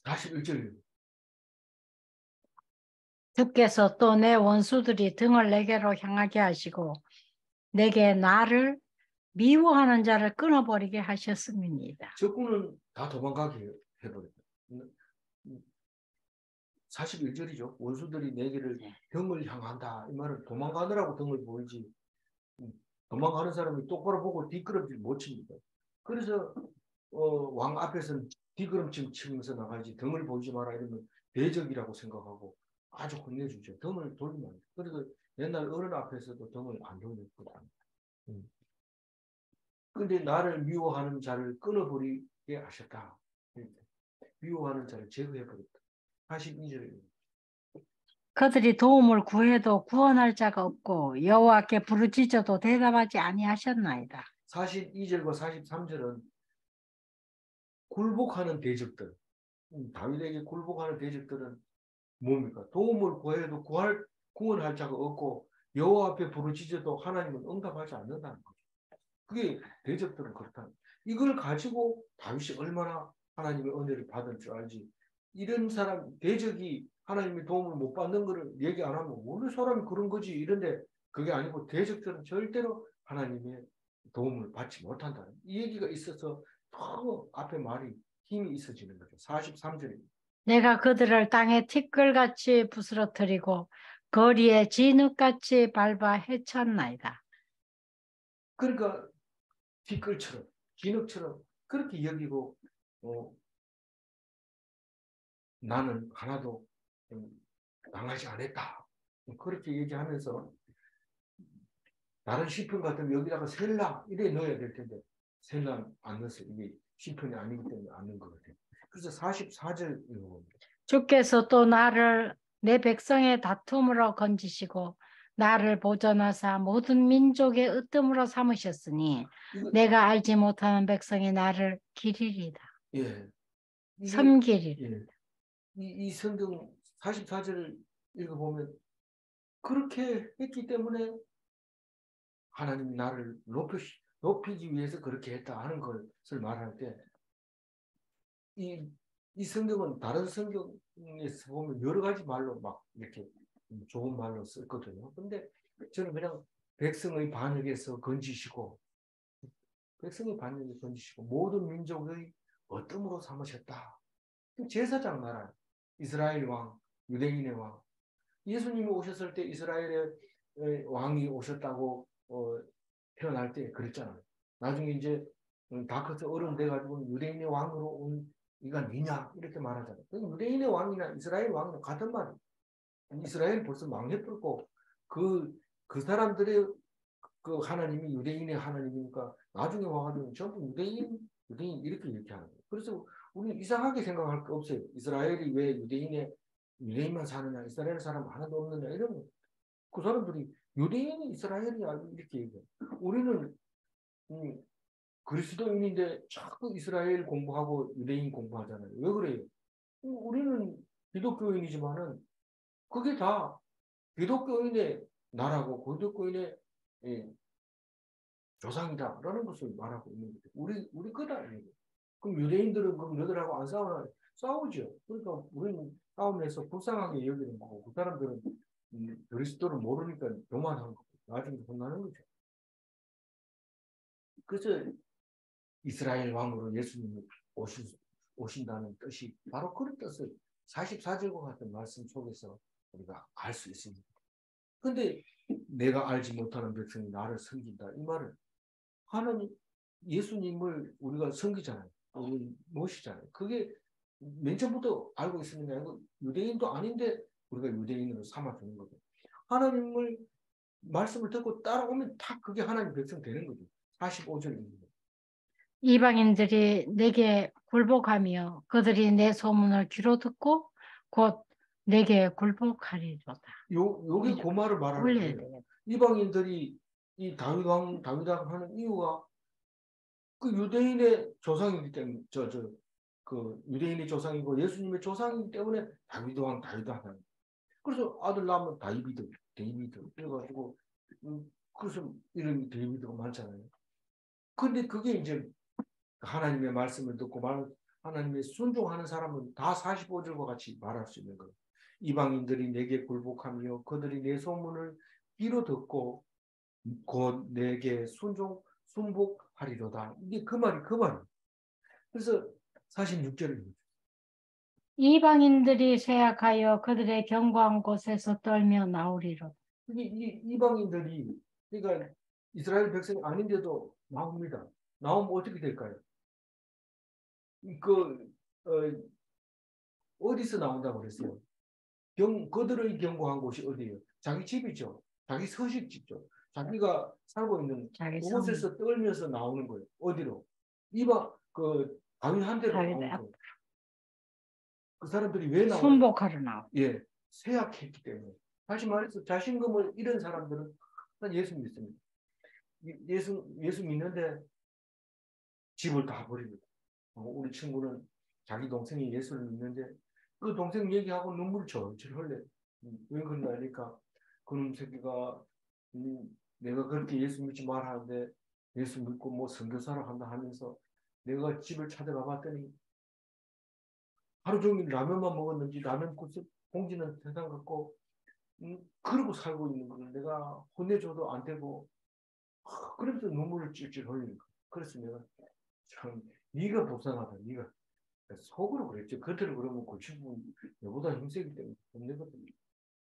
41절. 주께서 또 내 원수들이 등을 내게로 향하게 하시고 내게 나를 미워하는 자를 끊어버리게 하셨습니다. 적군은 다 도망가게 해버렸다. 41절이죠. 원수들이 내게를 등을 향한다. 이 말은 도망가느라고 등을 보이지. 도망가는 사람이 똑바로 보고 뒷걸음질 못 칩니다. 그래서 왕 앞에서는 뒷걸음질 치면서 나가지 등을 보지 마라 이러면 대적이라고 생각하고 아주 혼내주죠. 등을 돌리면 안 돼. 그래서 옛날 어른 앞에서도 등을 안 돌렸거든요. 근데 나를 미워하는 자를 끊어버리게 하셨다. 미워하는 자를 제거해버렸다. 42절에 그들이 도움을 구해도 구원할 자가 없고 여호와께 부르짖어도 대답하지 아니하셨나이다. 42절과 43절은 굴복하는 대적들, 다윗에게 굴복하는 대적들은 뭡니까? 도움을 구해도 구원할 자가 없고 여호와 앞에 부르짖어도 하나님은 응답하지 않는다는 거죠. 그게 대적들은 그렇다. 이걸 가지고 다윗이 얼마나 하나님의 은혜를 받을 줄 알지. 이런 사람 대적이 하나님의 도움을 못 받는 거를 얘기 안 하면 우리 사람이 그런 거지 이런데 그게 아니고 대적들은 절대로 하나님의 도움을 받지 못한다. 이 얘기가 있어서 더 앞에 말이 힘이 있어지는 거죠. 43절입니다. 내가 그들을 땅에 티끌같이 부스러뜨리고 거리에 진흙같이 밟아 해쳤나이다. 그러니까 티끌처럼 진흙처럼 그렇게 여기고 나는 하나도 당하지 않았다. 그렇게 얘기하면서 다른 시편 같으면 여기다가 셀라 이래 넣어야 될 텐데 셀라 안 넣었어요. 이게 시편이 아니기 때문에 안 넣은 것 같아요. 그래서 44절 읽어봅니다. 주께서 또 나를 내 백성의 다툼으로 건지시고 나를 보존하사 모든 민족의 으뜸으로 삼으셨으니 내가 알지 못하는 백성이 나를 기리리다. 예, 섬기리리다. 예, 이 성경 44절을 읽어보면 그렇게 했기 때문에 하나님이 나를 높이기 위해서 그렇게 했다 하는 것을 말할 때 이 성경은 다른 성경에서 보면 여러 가지 말로 막 이렇게 좋은 말로 썼거든요. 근데 저는 그냥 백성의 반역에서 건지시고 백성의 반역에서 건지시고 모든 민족의 어뜸으로 삼으셨다. 제사장 나라 이스라엘 왕, 유대인의 왕. 예수님이 오셨을 때 이스라엘의 왕이 오셨다고 태어날 때 그랬잖아요. 나중에 이제 다 커서 어른 돼가지고 유대인의 왕으로 온 이가 니냐 이렇게 말하잖아요. 유대인의 왕이나 이스라엘 왕은 같은 말이에요. 이스라엘 벌써 망해버렸고 그 사람들의 그 하나님이 유대인의 하나님이니까 나중에 와가지고 전부 유대인 이렇게 얘기하는 거예요. 그래서 우리는 이상하게 생각할 거 없어요. 이스라엘이 왜 유대인만 사느냐, 이스라엘 사람 하나도 없느냐 이러면 그 사람들이 유대인이 이스라엘이야 이렇게 얘기해요. 우리는 그리스도인인데 자꾸 이스라엘 공부하고 유대인 공부하잖아요. 왜 그래요? 우리는 기독교인이지만은 그게 다 기독교인의 나라고 기독교인의 예, 조상이다라는 것을 말하고 있는 거죠. 우리 거다. 그럼 유대인들은 그럼 너희들하고 안 싸우나? 싸우죠. 그러니까 우리는 싸움에서 불쌍하게 여기는 거고 그 사람들은 그리스도를 모르니까 교만한 거고 나중에 혼나는 거죠. 그래서 이스라엘 왕으로 예수님이 오신다는 뜻이 바로 그런 뜻을 44절과 같은 말씀 속에서 우리가 알 수 있습니다. 근데 내가 알지 못하는 백성이 나를 섬긴다. 이 말은 하나님 예수님을 우리가 섬기잖아요. 우리 모시잖아요. 그게 맨 처음부터 알고 있었는 게 아니고 유대인도 아닌데 우리가 유대인으로 삼아주는 거죠. 하나님을 말씀을 듣고 따라오면 다 그게 하나님 백성 되는 거죠. 45절입니다. 이방인들이 내게 굴복하며 그들이 내 소문을 귀로 듣고 곧 내게 굴복하리로다. 요게 그 말을 말하는 올려야 거예요. 되겠다. 이방인들이 이 다윗왕 하는 이유가 그 유대인의 조상이기 때문에 그 유대인의 조상이고 예수님의 조상이기 때문에 다윗왕 하는. 그래서 아들 낳으면 다이비드 그래가지고 그래서 이름이 데이비드가 많잖아요. 근데 그게 이제 하나님의 말씀을 듣고 하나님의 순종하는 사람은 다 45절과 같이 말할 수 있는 거예요. 이방인들이 내게 굴복하며 그들이 내 소문을 귀로 듣고 곧 내게 순복하리로다. 이게 그 말이에요. 그래서 46절입니다. 이방인들이 쇠약하여 그들의 견고한 곳에서 떨며 나오리로다. 이게 이방인들이 그러니까 이스라엘 백성이 아닌데도 나옵니다. 나오면 어떻게 될까요? 그 어디서 나온다고 그랬어요? 그들의 견고한 곳이 어디예요? 자기 집이죠. 자기 서식지죠. 자기가 살고 있는 자기 성 그곳에서 떨면서 나오는 거예요. 어디로? 다윗한테로 나오는 거예요. 그 사람들이 왜 나와요? 순복하러 나오. 예, 쇠약했기 때문에. 다시 말해서 자신감을 잃은 사람들은 예수 믿습니다. 예수 믿는데 집을 다 버립니다. 우리 친구는 자기 동생이 예수를 믿는데 그 동생 얘기하고 눈물을 절절 흘려요. 왜 그러냐니까 그놈 새끼가 내가 그렇게 예수 믿지 말하는데 예수 믿고 뭐 선교사를 한다 하면서 내가 집을 찾아가 봤더니 하루 종일 라면만 먹었는지 라면 봉지는 세상 같고 그러고 살고 있는 거를 내가 혼내줘도 안 되고 그러면서 눈물을 찔찔 흘리는 거야. 그래서 내가 참 네가 불쌍하다. 네가 속으로 그랬죠. 겉으로 그러면 고치고 내보다 힘세기 때문에 혼내거든요.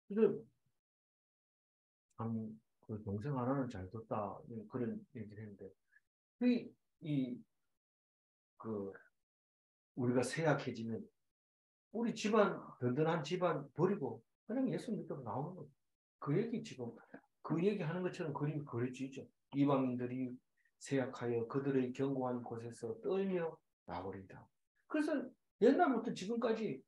그래서 참그 동생 하나는 잘 뒀다 그런 얘기를 했는데 이 그 우리가 쇠약해지면 우리 집안 든든한 집안 버리고 그냥 예수 믿고 나오는 거예요. 그 얘기 지금 그 얘기 하는 것처럼 그림이 그려지죠. 이방인들이 쇠약하여 그들의 견고한 곳에서 떨며 나오리다. 그래서 옛날부터 지금까지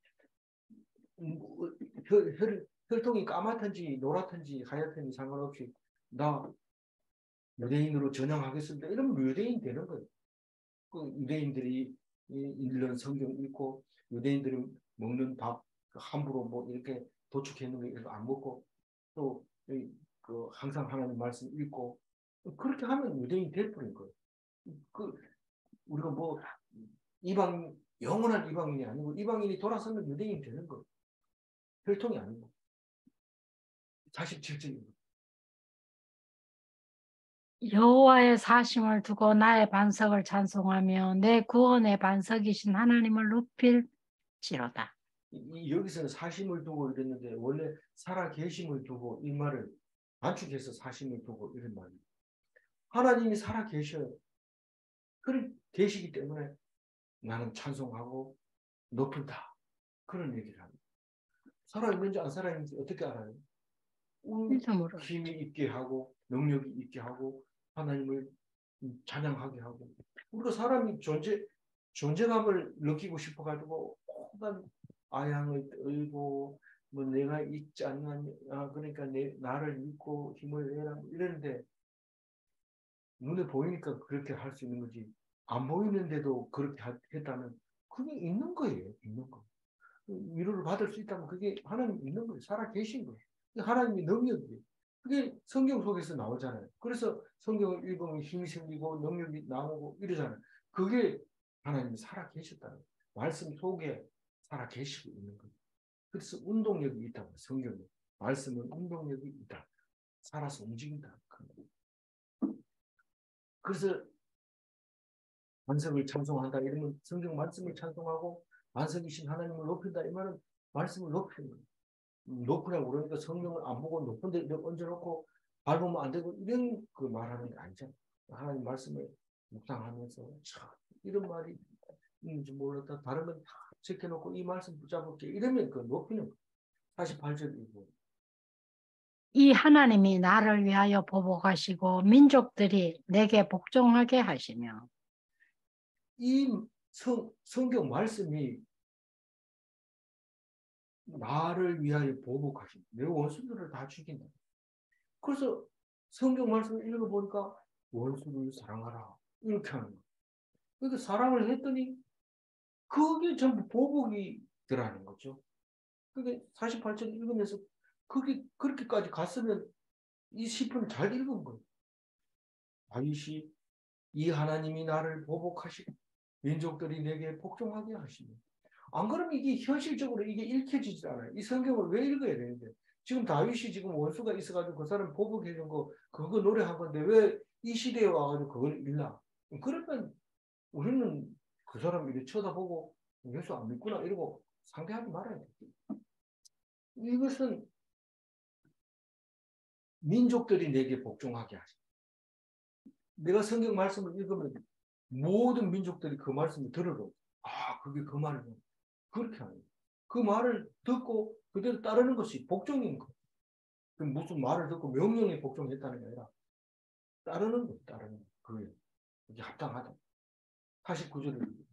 혈통이 까맣든지 노랗든지 하얗든지 상관없이 나 유대인으로 전향하겠습니다. 이러면 유대인 되는 거예요. 그 유대인들이 읽는 성경 읽고 유대인들이 먹는 밥 함부로 뭐 이렇게 도축했는 거 안 먹고 또 항상 하나님 말씀 읽고 그렇게 하면 유대인 될 뿐인 거예요. 그 우리가 뭐 영원한 이방인이 아니고 이방인이 돌아서면 유대인 되는 거예요. 혈통이 아니고 47절입니다. 여호와의 사심을 두고 나의 반석을 찬송하며 내 구원의 반석이신 하나님을 높일지로다. 여기서는 사심을 두고 이랬는데 원래 살아 계심을 두고 이 말을 단축해서 사심을 두고 이런 말입니다. 하나님이 살아 계셔요. 그런 계시기 때문에 나는 찬송하고 높인다. 그런 얘기를 합니다. 살아있는지 안 살아있는지 어떻게 알아요? 힘이 있게 하고 능력이 있게 하고 하나님을 찬양하게 하고 우리가 사람이 존재감을 느끼고 싶어가지고 온갖 아양을 떨고 뭐 내가 있지 않나 그러니까 나를 믿고 힘을 내라 이러는데 눈에 보이니까 그렇게 할 수 있는 거지 안 보이는데도 그렇게 했다면 그게 있는 거예요. 있는 거. 위로를 받을 수 있다면 그게 하나님 있는 거예요. 살아 계신 거예요. 하나님의 능력이에요. 그게 성경 속에서 나오잖아요. 그래서 성경을 읽으면 힘이 생기고 능력이 나오고 이러잖아요. 그게 하나님이 살아 계셨다는 거예요. 말씀 속에 살아 계시고 있는 거예요. 그래서 운동력이 있다고 성경에. 말씀은 운동력이 있다. 살아서 움직인다. 그래서 반석을 찬송한다 이러면 성경 말씀을 찬송하고 반석이신 하나님을 높인다 이 말은 말씀을 높이는 거예요. 높으라고 그러니까 성경을 안 보고 높은 데 얹어놓고 밟으면 안 되고 이런 그 말하는 게 아니잖아요. 하나님 말씀을 묵상하면서 이런 말이 있는지 몰랐다. 다른 건 다 제껴놓고 이 말씀 붙잡을게 이러면 그 높이는 거예요. 48절이고 이 하나님이 나를 위하여 보복하시고 민족들이 내게 복종하게 하시며. 이 성경 말씀이 나를 위하여 보복하신다. 내 원수들을 다 죽인다. 그래서 성경 말씀을 읽어보니까 원수를 사랑하라. 이렇게 하는 거예요. 그러니까 사랑을 했더니 그게 전부 보복이 들어가는 거죠. 그게 48절 읽으면서 그게 그렇게까지 갔으면 이 시편을 잘 읽은 거예요. 다윗이 이 하나님이 나를 보복하시고 민족들이 내게 복종하게 하시며 안 그러면 이게 현실적으로 이게 읽혀지지 않아요. 이 성경을 왜 읽어야 되는데 지금 다윗이 지금 원수가 있어가지고 그 사람 보복해 준 거 그거 노래한 건데 왜 이 시대에 와가지고 그걸 읽나? 그러면 우리는 그 사람 이렇게 쳐다보고 예수 안 믿구나 이러고 상대하지 말아야 돼. 이것은 민족들이 내게 복종하게 하시. 내가 성경 말씀을 읽으면 모든 민족들이 그 말씀을 들으러 아 그게 그 말이구나. 그렇게 하는 거예요. 그 말을 듣고 그대로 따르는 것이 복종인 거예요. 무슨 말을 듣고 명령에 복종했다는 게 아니라 따르는 거예요. 따르는 거예요. 그게 합당하다. 49절을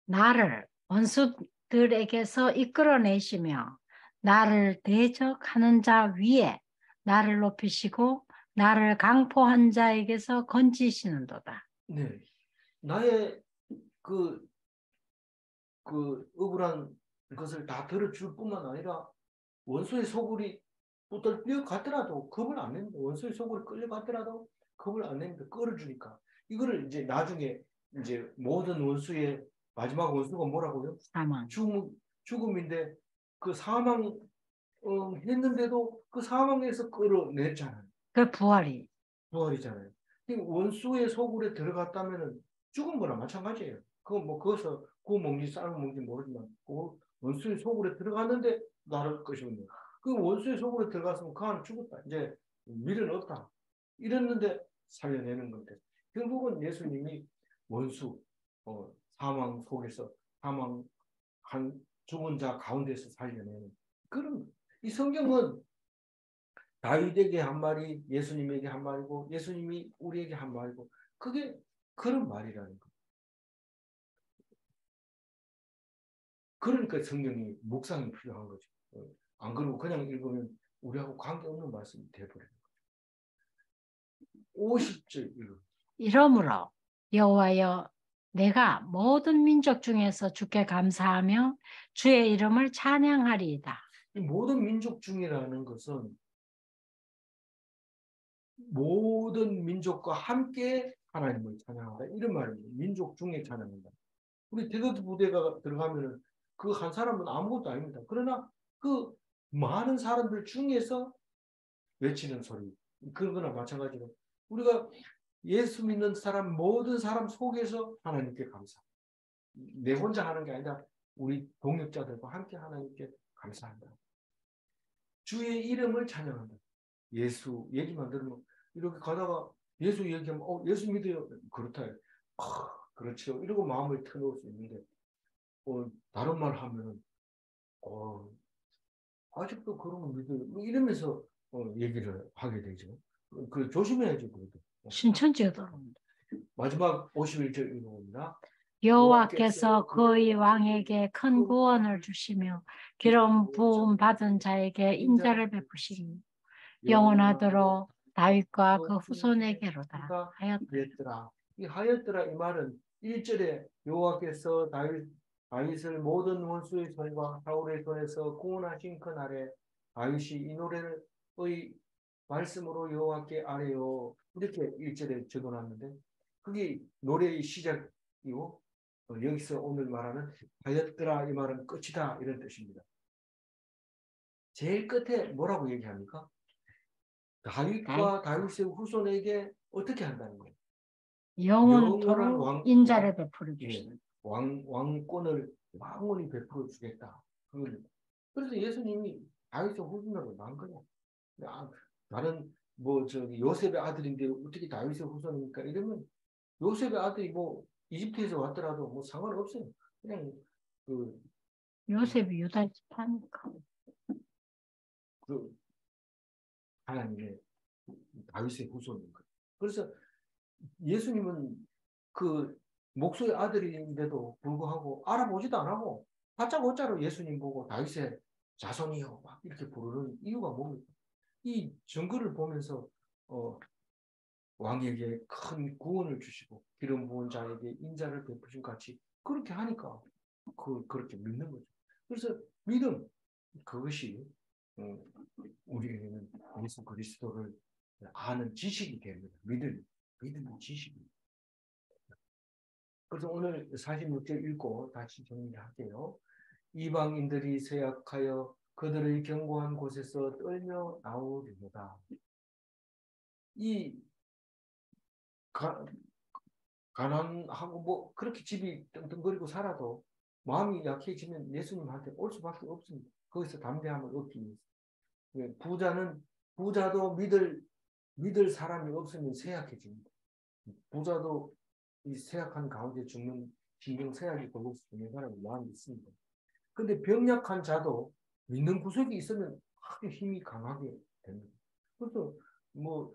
나를 원수들에게서 이끌어내시며 나를 대적하는 자 위에 나를 높이시고 나를 강포한 자에게서 건지시는도다. 네. 나의 그 억울한 것을 다 들어줄 뿐만 아니라 원수의 소굴이 또 뛰어갔더라도 겁을 안 냅니다. 원수의 소굴이 끌려갔더라도 겁을 안 냅니다. 끌어주니까. 이거를 이제 나중에 이제 모든 원수의 마지막 원수가 뭐라고요? 사망. 죽음인데 그 사망 했는데도 그 사망에서 끌어냈잖아요. 그 부활이. 부활이잖아요. 원수의 소굴에 들어갔다면은 죽은 거나 마찬가지예요. 그건 뭐 거기서 구워 먹는지 삶아 먹는지 모르지만 그 원수의 소굴에 들어갔는데 나를 것이군요. 그 원수의 속으로 들어갔으면 그 안에 죽었다. 이제 미련 없다. 이랬는데 살려내는 건데 결국은 예수님이 원수 사망 속에서 사망한 죽은 자 가운데서 살려내는 그런 이 성경은 다윗에게 한 말이 예수님에게 한 말이고 예수님이 우리에게 한 말이고 그게 그런 말이라는 거. 그러니까 성경이 묵상이 필요한 거죠. 안 그러고 그냥 읽으면 우리하고 관계없는 말씀이 되어버려요. 50절 읽어. 이러므로 여호와여 내가 모든 민족 중에서 주께 감사하며 주의 이름을 찬양하리이다. 이 모든 민족 중이라는 것은 모든 민족과 함께 하나님을 찬양한다. 이런 말입니다. 민족 중에 찬양한다. 우리 태극기 부대가 들어가면은 그 한 사람은 아무것도 아닙니다. 그러나 그 많은 사람들 중에서 외치는 소리. 그거나 마찬가지로 우리가 예수 믿는 사람 모든 사람 속에서 하나님께 감사. 내 혼자 하는 게 아니라 우리 동역자들과 함께 하나님께 감사한다. 주의 이름을 찬양한다. 예수 얘기만 들으면 이렇게 가다가 예수 얘기하면 예수 믿어요. 그렇다. 그렇죠. 이러고 마음을 터놓을 수 있는데 다른 말 하면은 아직도 그런 거 믿어요. 이러면서 얘기를 하게 되죠. 그 조심해야죠. 그래도. 신천지가 들어옵니다. 마지막 51절 읽어봅니다. 여호와께서 그의 왕에게 큰 구원을 주시며 기름 부음 받은 자에게 인자를 베푸시니 영원하도록 다윗과 그 후손에게로다 하였다. 이 하였더라 이 말은 1절에 여호와께서 다윗을 모든 원수의 손과 사울의 손에서 구원하신 그날에 다윗이 이 노래의 말씀으로 여호와께 아뢰요. 이렇게 1절에 적어놨는데 그게 노래의 시작이고 여기서 오늘 말하는 하였더라 이 말은 끝이다 이런 뜻입니다. 제일 끝에 뭐라고 얘기합니까? 다윗과 다윗의 후손에게 어떻게 한다는 거예요? 영원토록 인자를 베풀어 주시다. 왕권을 영원히 베풀어 주겠다. 그래서 예수님이 다윗의 후손으로 난 거야. 나는 뭐 저기 요셉의 아들인데 어떻게 다윗의 후손입니까? 이러면 요셉의 아들이 뭐 이집트에서 왔더라도 뭐 상관없어요. 그냥 그 요셉이 유다 지파니까. 그 하나님의 다윗의 후손인 거예요. 그래서 예수님은 그 목소의 아들인데도 불구하고 알아보지도 안 하고 다짜고짜로 예수님 보고 다윗의 자손이요 막 이렇게 부르는 이유가 뭡니까? 이 증거를 보면서 왕에게 큰 구원을 주시고 기름 부은 자에게 인자를 베푸신 같이 그렇게 하니까 그렇게 믿는 거죠. 그래서 믿음 그것이 우리에게는 예수 그리스도를 아는 지식이 됩니다. 믿음은 지식입니다. 그래서 오늘 46절 읽고 다시 정리할게요. 이방인들이 쇠약하여 그들의 견고한 곳에서 떨며 나오리로다. 이 가난하고 뭐 그렇게 집이 떵떵거리고 살아도 마음이 약해지면 예수님한테 올 수밖에 없습니다. 거기서 담대함을 얻기 위해서. 부자도 믿을 사람이 없으면 쇠약해집니다. 부자도 이 쇠약한 가운데 죽는 신경쇠약이 걸릴 수 있는 사람이 마음이 있습니다. 근데 병약한 자도 믿는 구석이 있으면 아주 힘이 강하게 됩니다. 그래서 뭐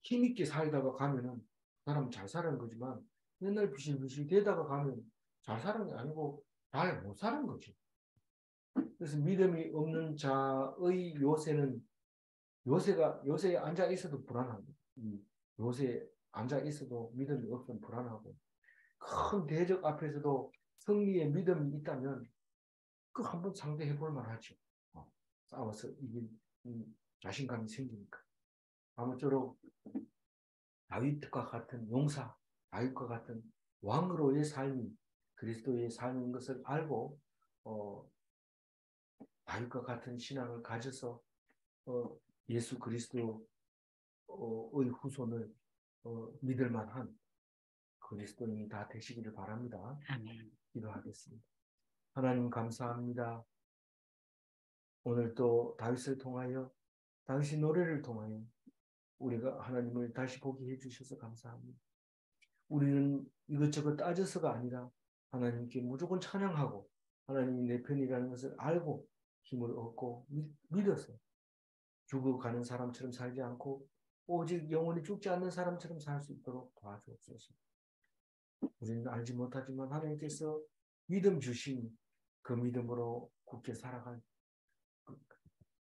힘있게 살다가 가면은 그 사람은 잘 사는 거지만 맨날 비실비실 대다가 가면 잘 사는 게 아니고 잘 못 사는 거지. 그래서 믿음이 없는 자의 요새에 앉아 있어도 불안합니다. 요새에 앉아 있어도 믿음이 없으면 불안하고 큰 대적 앞에서도 승리의 믿음이 있다면 그 한번 상대해 볼 만하죠. 싸워서 이길 자신감이 생기니까. 아무쪼록 다윗과 같은 용사, 다윗과 같은 왕으로의 삶이 그리스도의 삶인 것을 알고 다윗과 같은 신앙을 가져서 예수 그리스도의 후손을 믿을 만한 그리스도인이 다 되시기를 바랍니다. 아멘. 기도하겠습니다. 하나님 감사합니다. 오늘 또 다윗을 통하여 당신 노래를 통하여 우리가 하나님을 다시 보게 해주셔서 감사합니다. 우리는 이것저것 따져서가 아니라 하나님께 무조건 찬양하고 하나님이 내 편이라는 것을 알고 힘을 얻고 믿어서 죽어가는 사람처럼 살지 않고 오직 영원히 죽지 않는 사람처럼 살 수 있도록 도와주옵소서. 우리는 알지 못하지만 하나님께서 믿음 주신 그 믿음으로 굳게 살아갈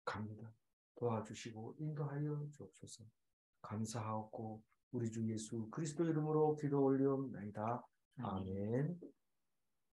갑니다. 도와주시고 인도하여 주옵소서. 감사하고 우리 주 예수 그리스도 이름으로 기도 올리옵나이다. 아멘.